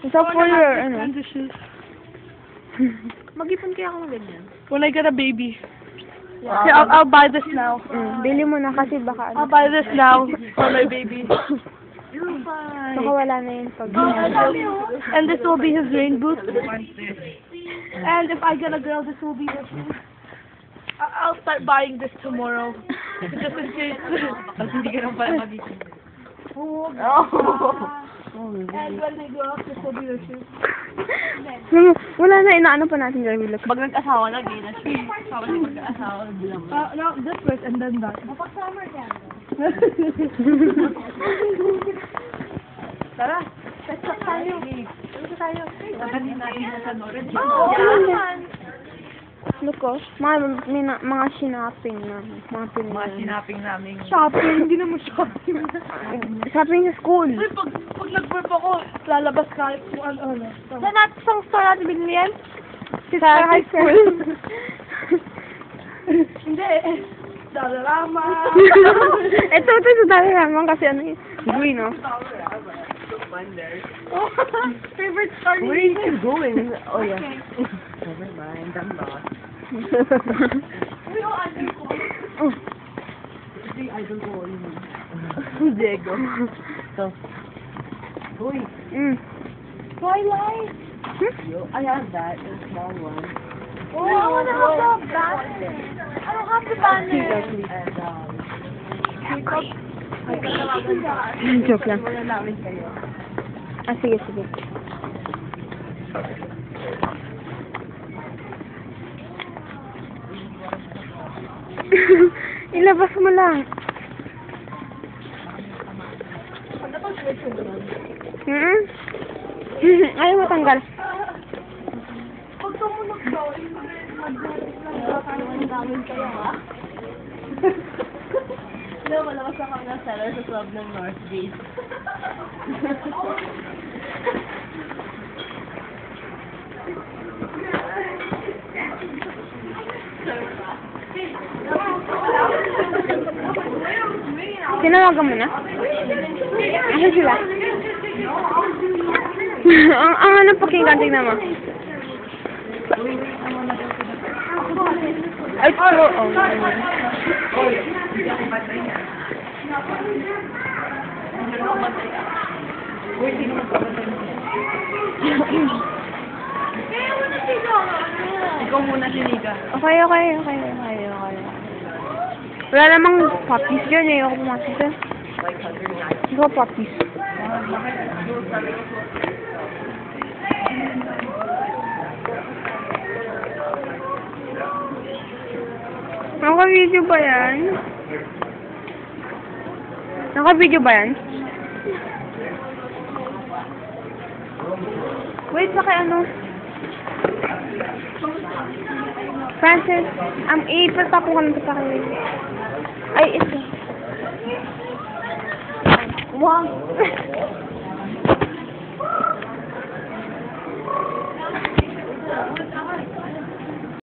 It's up for your, Transitions. Mag-ipon kaya ako ng ganyan. When I get a baby. Okay, I'll buy this now. Bili mo na kasi baka I'll buy this now for my baby. baka wala na yun pag... And this will be his rain boot. And if I get a girl, this will be his shoes. I'll start buying this tomorrow. Just in case. Kasi hindi ka nang pala mag-ipon. And when they grow up, this will be their shoes. Wala na, inaano pa natin Jeremy look. Pag nag-asawa na, gay na siya. Kapag nag-asawa, bilang ba? No, this first and then that. Tara, let's talk tayo. Let's tayo. Dapat din natin sa Norad. Look ko, mga sinaping namin. Mga sinaping namin. Shopping, hindi naman shopping. Shopping sa school. Uy, pag nag-burp ako, lalabas kahit kung ano. Saan store natin binili yan? Sa high school. Hindi, Dararama. Ito sa Dararama kasi ano yun. Green, no? Favorite store Where are you going? Oh, yeah. Never mind, I'm lost. Oh. Idol ko, Diego. So, uy. Twilight. Yo, I have that, a small one. Oh, I want to have the banner. I don't have the banner. And, Joke lang. wala namin kayo. Ah, sige, sige. Ilabas mo lang. Ayaw matanggal. Pag tumunog daw, mag-namin namin kayo, ha? No, malakas ako ng seller sa club ng Northgate. Tinawagan mo na? Asan sila? ang ano pakinggan, tignan mo. Ay, pero, Ikaw muna, Sinika. Okay. Wala namang puppies dyan eh. Ako pumasok dyan. Ikaw puppies. Naka-video ba yan? Naka-video ba yan? Wait, sa kay ano? Francis, ipata ko lang sa kay. Ay, ito. Wow.